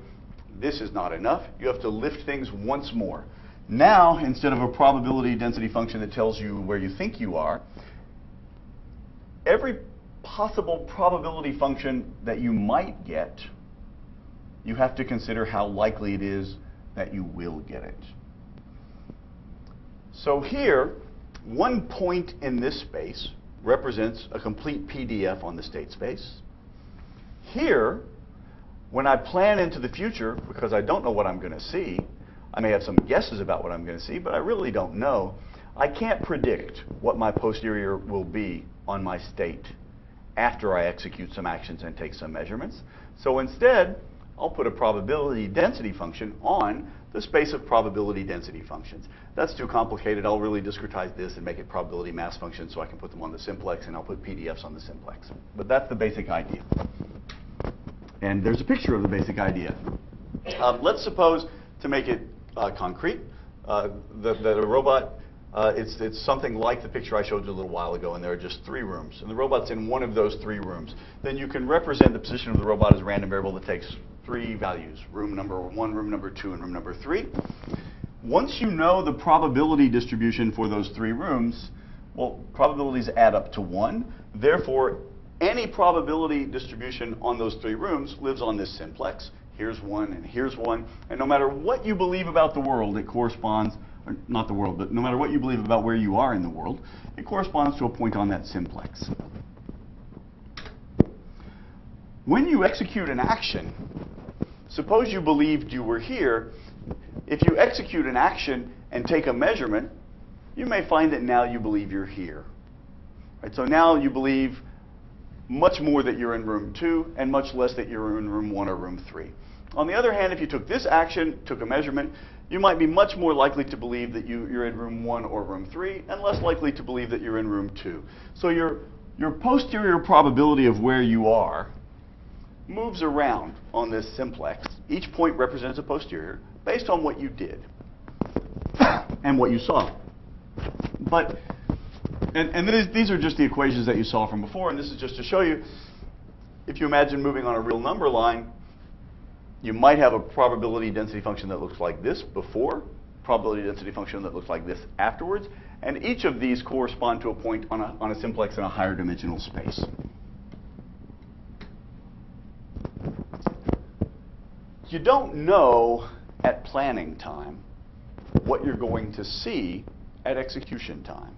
this is not enough. You have to lift things once more. Now, instead of a probability density function that tells you where you think you are, every possible probability function that you might get, you have to consider how likely it is that you will get it. So here, one point in this space represents a complete PDF on the state space. Here, when I plan into the future, because I don't know what I'm going to see, I may have some guesses about what I'm going to see, but I really don't know. I can't predict what my posterior will be on my state after I execute some actions and take some measurements. So instead, I'll put a probability density function on the space of probability density functions. That's too complicated. I'll really discretize this and make it probability mass functions so I can put them on the simplex, and I'll put PDFs on the simplex. But that's the basic idea. And there's a picture of the basic idea. Let's suppose, to make it concrete, that a robot, it's something like the picture I showed you a little while ago, and there are just 3 rooms. And the robot's in one of those 3 rooms. Then you can represent the position of the robot as a random variable that takes 3 values, room number 1, room number 2, and room number 3. Once you know the probability distribution for those 3 rooms, well, probabilities add up to 1. Therefore, any probability distribution on those 3 rooms lives on this simplex. Here's 1 and here's 1. And no matter what you believe about the world, it corresponds, or not the world, but no matter what you believe about where you are in the world, it corresponds to a point on that simplex. When you execute an action, suppose you believed you were here. If you execute an action and take a measurement, you may find that now you believe you're here. Right? So now you believe much more that you're in room 2 and much less that you're in room 1 or room 3. On the other hand, if you took this action, took a measurement, you might be much more likely to believe that you're in room 1 or room 3 and less likely to believe that you're in room 2. So your posterior probability of where you are moves around on this simplex. Each point represents a posterior based on what you did and what you saw. But these are just the equations that you saw from before, and this is just to show you, if you imagine moving on a real number line, you might have a probability density function that looks like this before, probability density function that looks like this afterwards, and each of these correspond to a point on a simplex in a higher dimensional space. You don't know at planning time what you're going to see at execution time.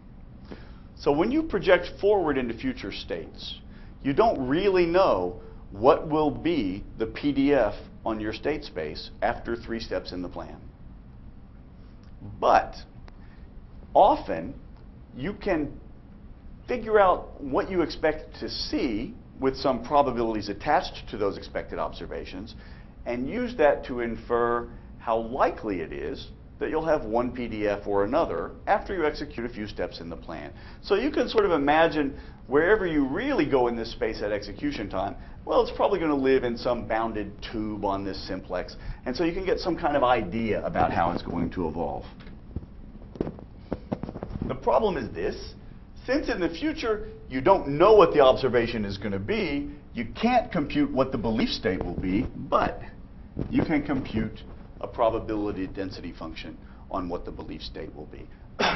So when you project forward into future states, you don't really know what will be the PDF on your state space after 3 steps in the plan. But often you can figure out what you expect to see with some probabilities attached to those expected observations and use that to infer how likely it is that you'll have one PDF or another after you execute a few steps in the plan. So you can sort of imagine wherever you really go in this space at execution time, well, it's probably going to live in some bounded tube on this simplex. And so you can get some kind of idea about how it's going to evolve. The problem is this: since in the future you don't know what the observation is going to be, you can't compute what the belief state will be, but you can compute a probability density function on what the belief state will be.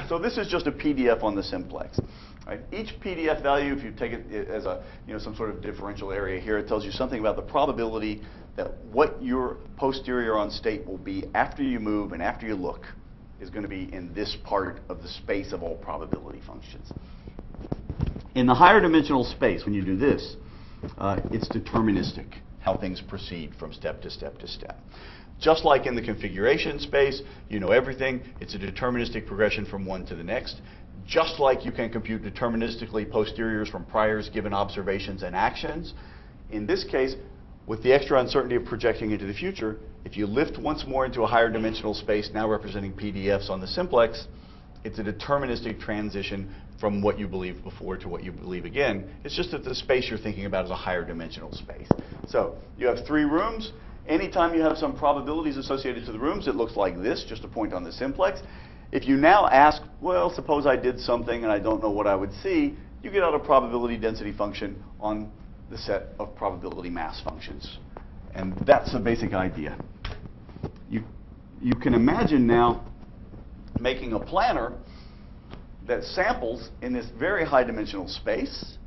So this is just a PDF on the simplex. Right? Each PDF value, if you take it as a, some sort of differential area here, it tells you something about the probability that what your posterior on state will be after you move and after you look is going to be in this part of the space of all probability functions. In the higher dimensional space, when you do this, it's deterministic how things proceed from step to step to step. Just like in the configuration space, you know everything. It's a deterministic progression from one to the next. Just like you can compute deterministically posteriors from priors given observations and actions. In this case, with the extra uncertainty of projecting into the future, if you lift once more into a higher dimensional space, now representing PDFs on the simplex, it's a deterministic transition from what you believed before to what you believe again. It's just that the space you're thinking about is a higher dimensional space. So you have 3 rooms. Anytime you have some probabilities associated to the rooms, it looks like this, just a point on the simplex. If you now ask, well, suppose I did something and I don't know what I would see, you get out a probability density function on the set of probability mass functions. And that's the basic idea. You can imagine now making a planner that samples in this very high dimensional space.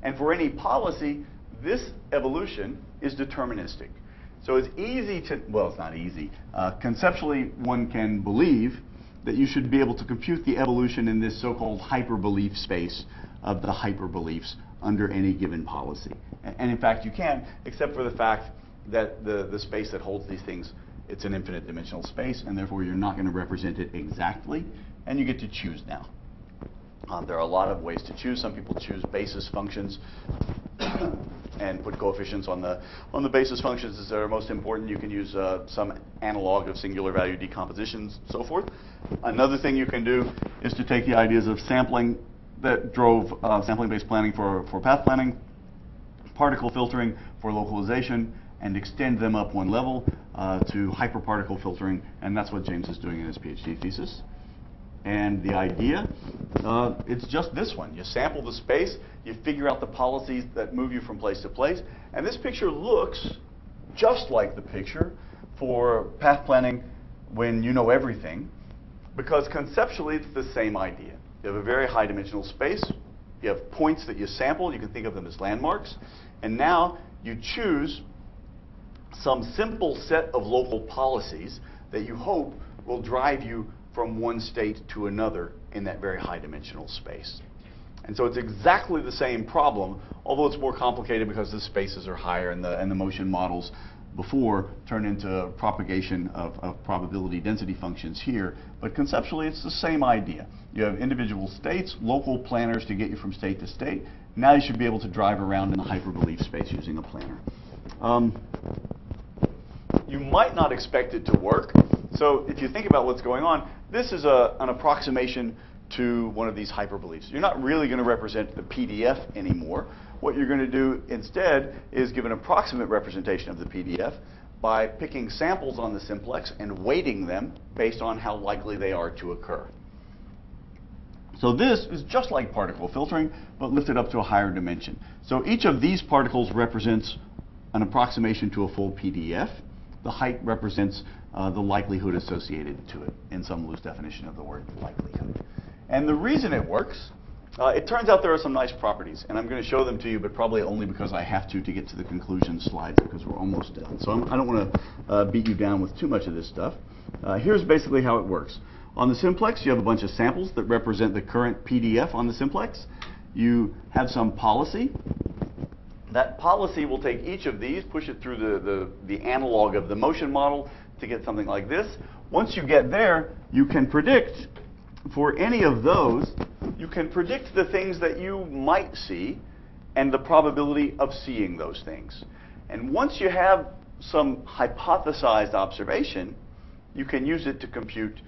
And for any policy, this evolution is deterministic. So it's easy to, well, it's not easy. Conceptually, one can believe that you should be able to compute the evolution in this so-called hyperbelief space of the hyperbeliefs under any given policy. And in fact, you can, except for the fact that the space that holds these things, it's an infinite dimensional space, and therefore you're not going to represent it exactly, and you get to choose now. There are a lot of ways to choose. Some people choose basis functions and put coefficients on the basis functions that are most important. You can use some analog of singular value decompositions, so forth. Another thing you can do is to take the ideas of sampling that drove sampling-based planning for path planning, particle filtering for localization, and extend them up one level to hyperparticle filtering, and that's what James is doing in his PhD thesis. And the idea, it's just this one. You sample the space, you figure out the policies that move you from place to place, and this picture looks just like the picture for path planning when you know everything, because conceptually it's the same idea. You have a very high dimensional space, you have points that you sample, you can think of them as landmarks, and now you choose some simple set of local policies that you hope will drive you from one state to another in that very high dimensional space. And so it's exactly the same problem, although it's more complicated because the spaces are higher and the motion models before turn into propagation of probability density functions here. But conceptually, it's the same idea. You have individual states, local planners to get you from state to state. Now you should be able to drive around in the hyperbelief space using a planner. You might not expect it to work. So if you think about what's going on, this is an approximation to one of these hyperbeliefs. You're not really going to represent the PDF anymore. What you're going to do instead is give an approximate representation of the PDF by picking samples on the simplex and weighting them based on how likely they are to occur. So this is just like particle filtering, but lifted up to a higher dimension. So each of these particles represents an approximation to a full PDF. The height represents the likelihood associated to it in some loose definition of the word likelihood. And the reason it works, it turns out there are some nice properties, and I'm going to show them to you, but probably only because I have to get to the conclusion slides because we're almost done. So I don't want to beat you down with too much of this stuff. Here's basically how it works. On the simplex, you have a bunch of samples that represent the current PDF on the simplex. You have some policy That policy will take each of these, push it through the analog of the motion model to get something like this. Once you get there, you can predict for any of those, you can predict the things that you might see and the probability of seeing those things. And once you have some hypothesized observation, you can use it to compute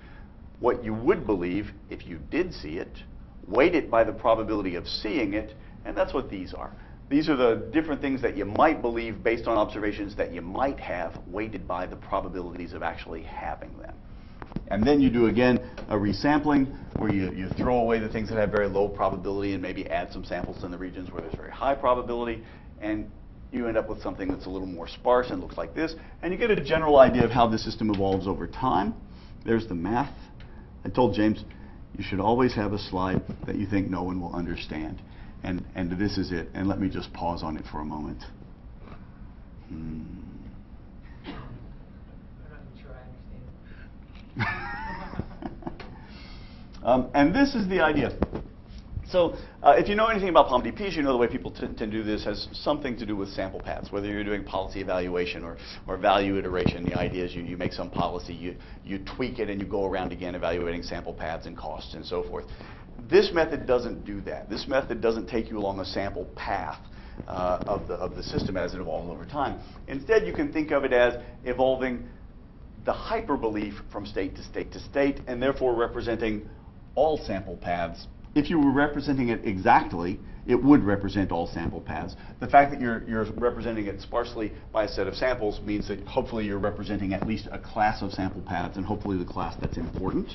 what you would believe if you did see it, weight it by the probability of seeing it, and that's what these are. These are the different things that you might believe based on observations that you might have, weighted by the probabilities of actually having them. And then you do, again, a resampling, where you throw away the things that have very low probability and maybe add some samples in the regions where there's very high probability, and you end up with something that's a little more sparse and looks like this. And you get a general idea of how the system evolves over time. There's the math. I told James, you should always have a slide that you think no one will understand. And this is it. And let me just pause on it for a moment. I'm not sure I understand. And this is the idea. So if you know anything about POMDPs, you know the way people tend to do this has something to do with sample paths. Whether you're doing policy evaluation or value iteration, the idea is you make some policy, you tweak it, and you go around again evaluating sample paths and costs and so forth. This method doesn't do that. This method doesn't take you along a sample path of the system as it evolves over time. Instead, you can think of it as evolving the hyperbelief from state to state to state, and therefore representing all sample paths. If you were representing it exactly, it would represent all sample paths. The fact that you're representing it sparsely by a set of samples means that hopefully you're representing at least a class of sample paths, and hopefully the class that's important.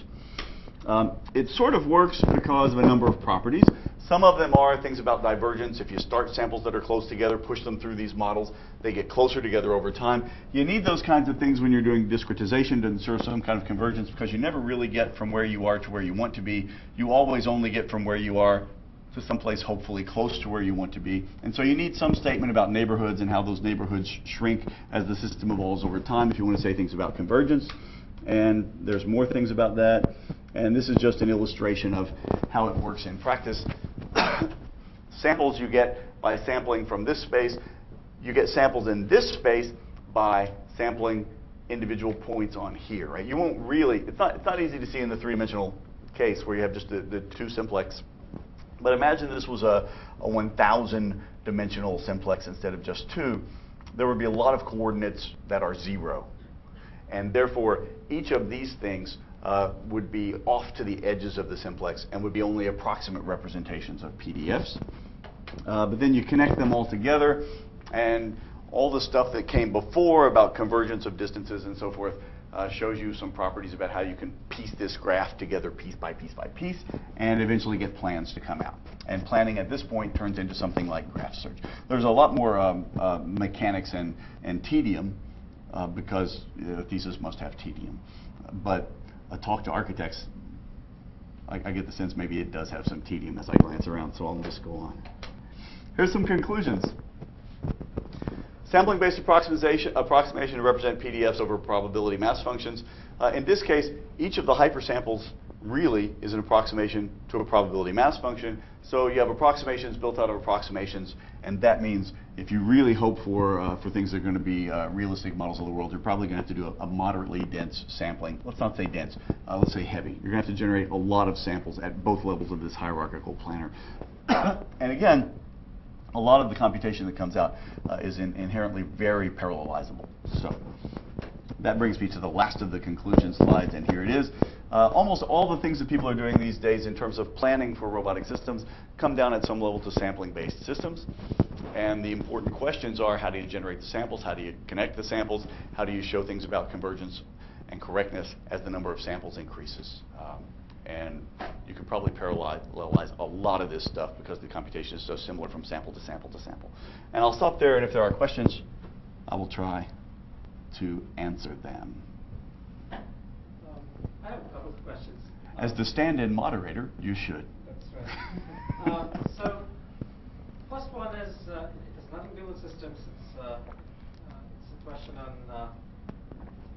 It sort of works because of a number of properties. Some of them are things about divergence. If you start samples that are close together, push them through these models, they get closer together over time. You need those kinds of things when you're doing discretization to ensure some kind of convergence, because you never really get from where you are to where you want to be. You always only get from where you are to someplace hopefully close to where you want to be. And so you need some statement about neighborhoods and how those neighborhoods shrink as the system evolves over time if you want to say things about convergence. And there's more things about that. And this is just an illustration of how it works in practice. Samples you get by sampling from this space. You get samples in this space by sampling individual points on here, right? You won't really, it's not easy to see in the three-dimensional case where you have just the two simplex. But imagine this was a 1,000 dimensional simplex instead of just two. There would be a lot of coordinates that are 0. And therefore, each of these things would be off to the edges of the simplex and would be only approximate representations of PDFs. But then you connect them all together, and all the stuff that came before about convergence of distances and so forth shows you some properties about how you can piece this graph together piece by piece by piece and eventually get plans to come out. And planning at this point turns into something like graph search. There's a lot more mechanics and tedium because a thesis must have tedium. But a talk to architects, I get the sense maybe it does have some tedium as I glance around, so I'll just go on. Here's some conclusions. Sampling-based approximation to represent PDFs over probability mass functions. In this case, each of the hypersamples really is an approximation to a probability mass function. So you have approximations built out of approximations, and that means if you really hope for things that are going to be realistic models of the world, you're probably going to have to do a moderately dense sampling. Let's not say dense, let's say heavy. You're going to have to generate a lot of samples at both levels of this hierarchical planner. And again, a lot of the computation that comes out is inherently very parallelizable. So that brings me to the last of the conclusion slides, and here it is. Almost all the things that people are doing these days in terms of planning for robotic systems come down at some level to sampling-based systems. And the important questions are, how do you generate the samples? How do you connect the samples? How do you show things about convergence and correctness as the number of samples increases? And you can probably parallelize a lot of this stuff because the computation is so similar from sample to sample to sample. And I'll stop there, and if there are questions, I will try to answer them. I have a couple of questions. As the stand-in moderator, you should. That's right. So, first one is, it has nothing to do with systems. It's a question on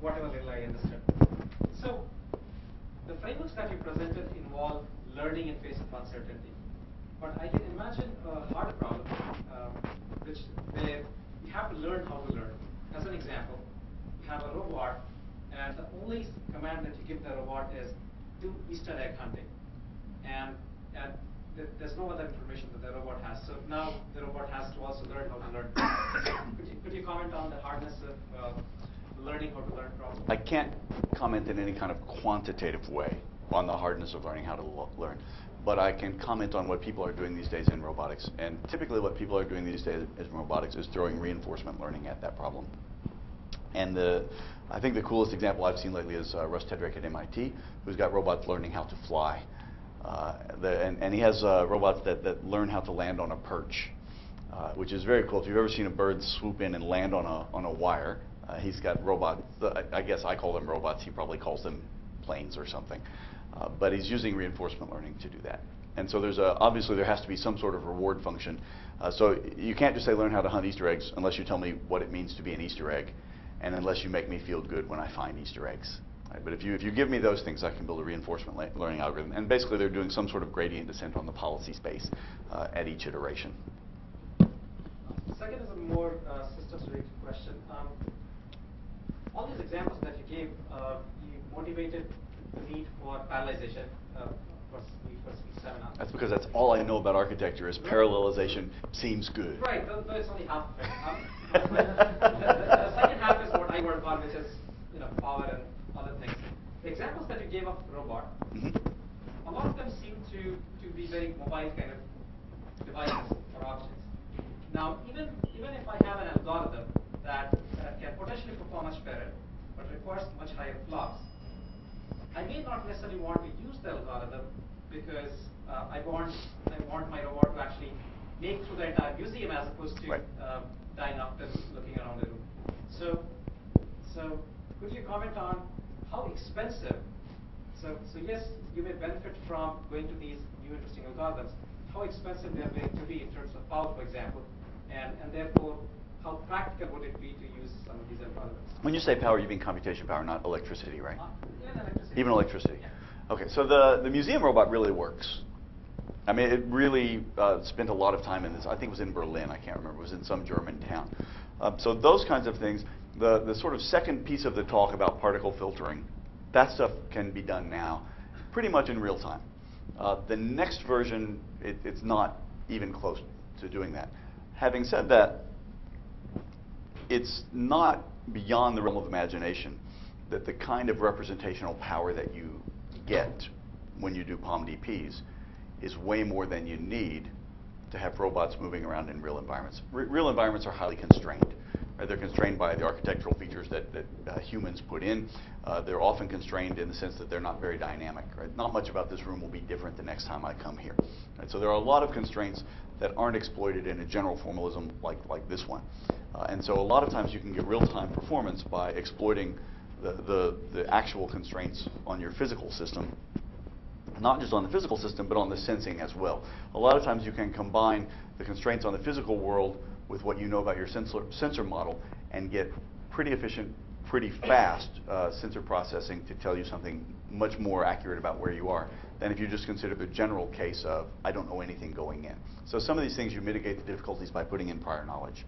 whatever little I understood. So, the frameworks that you presented involve learning in face of uncertainty. But I can imagine a harder problem, where you have to learn how to learn. As an example, you have a robot, and the only command that you give the robot is do Easter egg hunting, and there's no other information that the robot has. So now the robot has to also learn how to learn. Could you comment on the hardness of learning how to learn problem? I can't comment in any kind of quantitative way on the hardness of learning how to learn, but I can comment on what people are doing these days in robotics. And typically what people are doing these days in robotics is throwing reinforcement learning at that problem. And I think the coolest example I've seen lately is Russ Tedrick at MIT, who's got robots learning how to fly. And he has robots that learn how to land on a perch, which is very cool. If you've ever seen a bird swoop in and land on a wire, he's got robots. I guess I call them robots. He probably calls them planes or something. But he's using reinforcement learning to do that. And so obviously there has to be some sort of reward function. So you can't just say learn how to hunt Easter eggs unless you tell me what it means to be an Easter egg, and unless you make me feel good when I find Easter eggs. Right? But if you give me those things, I can build a reinforcement learning algorithm. And basically they're doing some sort of gradient descent on the policy space at each iteration. Second is a more systems-related question. All these examples that you gave, you motivated the need for parallelization for speech 7 up. That's because that's all I know about architecture is parallelization seems good. Right, though it's only half of it. The second half is what I work on, which is power and other things. The examples that you gave of robot, a lot of them seem to be very mobile kind of devices or objects. Now, even if I have an algorithm that can potentially perform much better, but requires much higher flops, I may not necessarily want to use the algorithm because I want my robot to actually make through the entire museum as opposed to dying after looking around the room. So could you comment on how expensive? So yes, you may benefit from going to these new interesting algorithms. How expensive they are going to be in terms of power, for example, and therefore how practical would it be to use some of these algorithms? When you say power, you mean computation power, not electricity, right? Even electricity. Even electricity. Yeah. Okay, so the museum robot really works. I mean, it really spent a lot of time in this. I think it was in Berlin. I can't remember. It was in some German town. So those kinds of things. The sort of second piece of the talk about particle filtering, that stuff can be done now pretty much in real time. The next version, it's not even close to doing that. Having said that, it's not beyond the realm of imagination that the kind of representational power that you get when you do POM-DPs is way more than you need to have robots moving around in real environments. Real environments are highly constrained. Right? They're constrained by the architectural features that humans put in. They're often constrained in the sense that they're not very dynamic. Right? Not much about this room will be different the next time I come here. Right? So there are a lot of constraints that aren't exploited in a general formalism like this one. And so a lot of times you can get real-time performance by exploiting the actual constraints on your physical system. Not just on the physical system, but on the sensing as well. A lot of times you can combine the constraints on the physical world with what you know about your sensor model and get pretty efficient, pretty fast sensor processing to tell you something much more accurate about where you are than if you just consider the general case of, I don't know anything going in. So some of these things you mitigate the difficulties by putting in prior knowledge.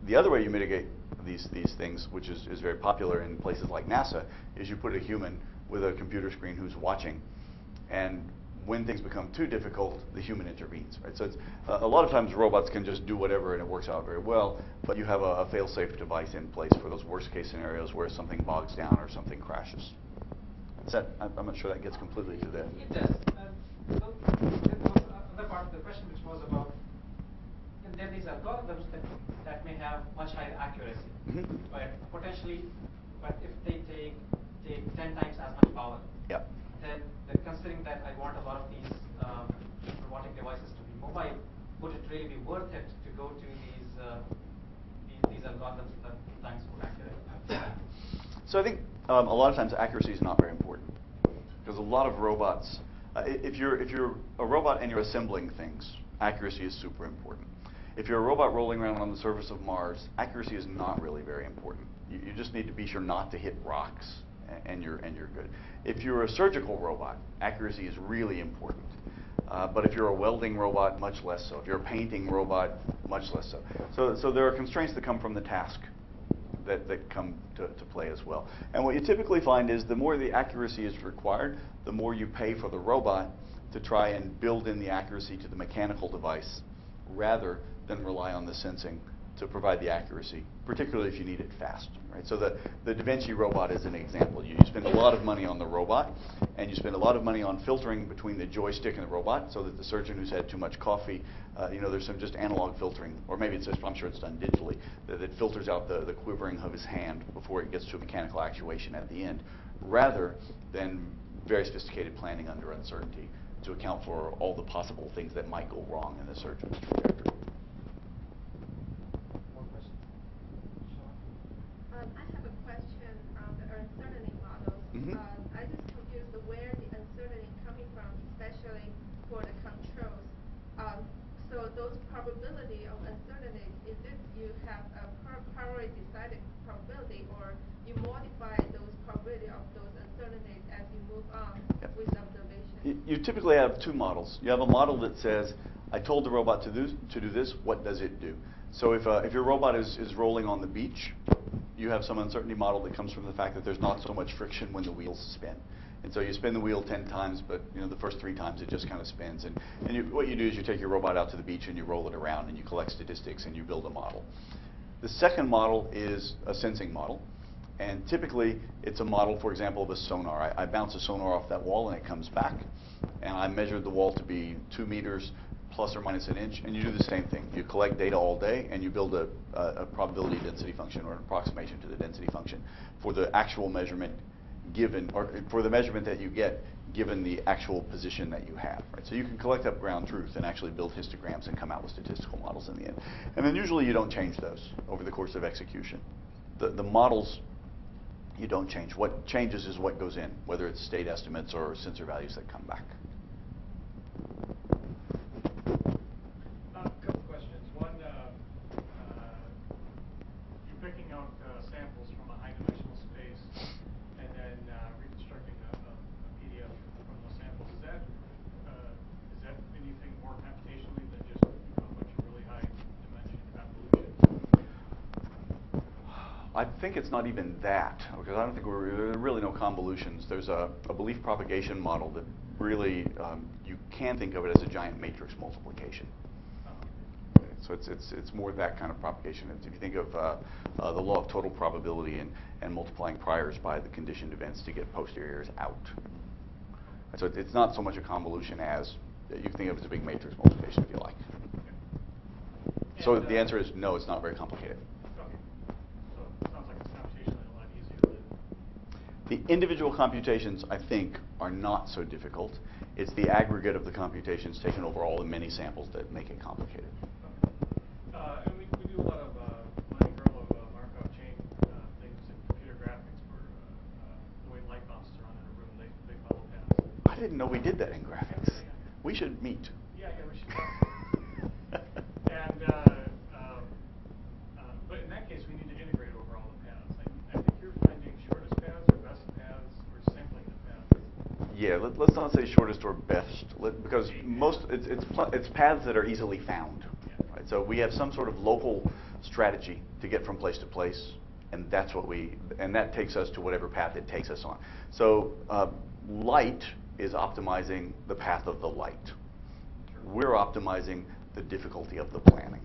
The other way you mitigate these things, which is very popular in places like NASA, is you put a human with a computer screen who's watching, and when things become too difficult, the human intervenes. Right? So it's, a lot of times robots can just do whatever and it works out very well, but you have a fail-safe device in place for those worst-case scenarios where something bogs down or something crashes. I'm not sure that gets completely to that. It does. So there was another part of the question which was about, and there are these algorithms that may have much higher accuracy, but potentially, but if they take 10 times as much power, then considering that I want a lot of these robotic devices to be mobile, would it really be worth it to go to these algorithms that are 10 times more accurate? So I think a lot of times accuracy is not very important because a lot of robots, if you're a robot and you're assembling things, accuracy is super important. If you're a robot rolling around on the surface of Mars, accuracy is not really very important. You just need to be sure not to hit rocks, and you're good. If you're a surgical robot, accuracy is really important. But if you're a welding robot, much less so. If you're a painting robot, much less so. So there are constraints that come from the task that come to play as well. And what you typically find is the more the accuracy is required, the more you pay for the robot to try and build in the accuracy to the mechanical device rather than rely on the sensing to provide the accuracy, particularly if you need it fast. Right? So the Da Vinci robot is an example. You spend a lot of money on the robot, and you spend a lot of money on filtering between the joystick and the robot so that the surgeon who's had too much coffee, there's some just analog filtering, or maybe it's just, I'm sure it's done digitally, that filters out the quivering of his hand before it gets to a mechanical actuation at the end, rather than very sophisticated planning under uncertainty to account for all the possible things that might go wrong in the surgeon's trajectory. More questions? Sean? I have a question on the uncertainty models. Mhm. I just confused where the uncertainty coming from, especially for the controls. So those probability of uncertainty, is it you have a priori decided probability, or you modify those probability of those uncertainties as you move on with observation? You typically have two models. You have a model that says, I told the robot to do this, what does it do? So if your robot is rolling on the beach, you have some uncertainty model that comes from the fact that there's not so much friction when the wheels spin. And so you spin the wheel 10 times, but the first 3 times it just kind of spins. And what you do is you take your robot out to the beach and you roll it around and you collect statistics and you build a model. The second model is a sensing model. And typically, it's a model, for example, of a sonar. I bounce a sonar off that wall and it comes back. And I measured the wall to be 2 meters plus or minus an inch. And you do the same thing. You collect data all day and you build a probability density function or an approximation to the density function for the actual measurement given, or for the measurement that you get given the actual position that you have. Right? So you can collect up ground truth and actually build histograms and come out with statistical models in the end. And then usually you don't change those over the course of execution. The models you don't change. What changes is what goes in, whether it's state estimates or sensor values that come back. A couple questions. One, you're picking out samples from a high-dimensional space and then reconstructing a PDF from those samples. Is that anything more computationally than just a bunch of really high-dimension convolution? I think it's not even that, because I don't think there are really no convolutions. There's a belief propagation model that really, you can think of it as a giant matrix multiplication. So it's more that kind of propagation. If you think of the law of total probability and multiplying priors by the conditioned events to get posteriors out. So it's not so much a convolution as you can think of it as a big matrix multiplication, if you like. So the answer is no, it's not very complicated. The individual computations, I think, are not so difficult. It's the aggregate of the computations taken over all the many samples that make it complicated. And we do a lot of Monte-Carlo Markov chain things in computer graphics for the way light bounces around in a room. They follow paths. I didn't know we did that in graphics. We should meet. Yeah, we should. And but in that case, we need to integrate over all the paths. I think you're finding shortest paths or best paths or sampling the paths. Yeah, let's not say shortest or best, because it's paths that are easily found. Right? So we have some sort of local strategy to get from place to place, and that takes us to whatever path it takes us on. So light is optimizing the path of the light. We're optimizing the difficulty of the planning.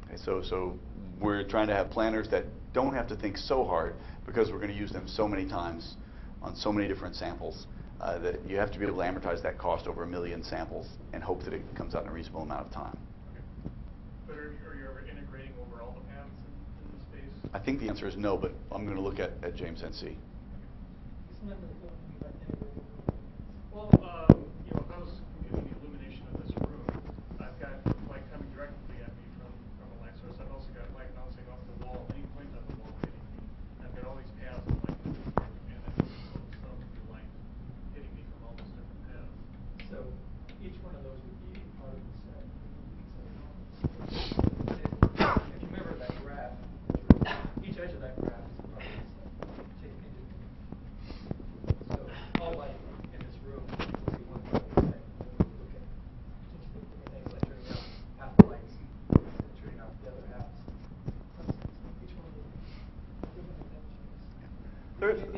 Okay, so we're trying to have planners that don't have to think so hard, because we're going to use them so many times on so many different samples that you have to be able to amortize that cost over 1 million samples and hope that it comes out in a reasonable amount of time. Okay. But are you ever integrating over all the paths in the space? I think the answer is no, but I'm going to look at James and see. Well, if I was computing the illumination of this room, I've got light coming directly at me from a light source. I've also got light bouncing off the wall, any point on the wall hitting me. I've got all these paths of light coming from me, and then some of the light hitting me from all those different paths. So each one of those would be part of the set. If you remember that graph, each edge of that graph is part of the set. Taken individually. So all light in this room will be one part of the set.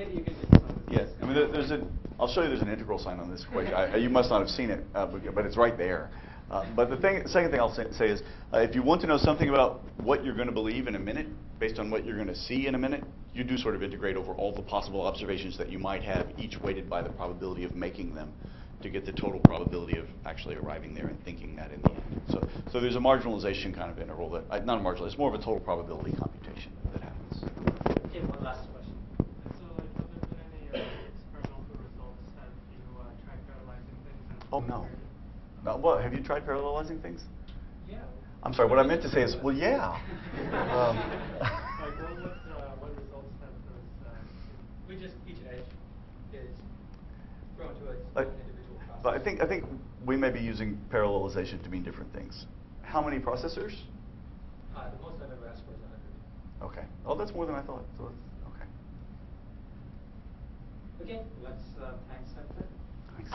Maybe you can do some. Yes, I mean, there's a, I'll show you there's an integral sign on this equation. You must not have seen it, but it's right there. But the second thing I'll say is, if you want to know something about what you're going to believe in a minute, based on what you're going to see in a minute, you do sort of integrate over all the possible observations that you might have, each weighted by the probability of making them, to get the total probability of actually arriving there and thinking that in the end. So there's a marginalization kind of interval that, not a marginalization, it's more of a total probability computation that happens. Okay, one last question. So, like, have there been any experimental results? Have you tried parallelizing things? And Oh, no. No, what, have you tried parallelizing things? Yeah. I'm sorry, what I meant to say is, well, yeah. Like, what results have those? We just, each edge is thrown to its But own individual process. but I think we may be using parallelization to mean different things. How many processors? The most I've ever asked for is 100. Okay. Oh, that's more than I thought. So that's, okay. Okay, let's thanks, Hector. Thanks.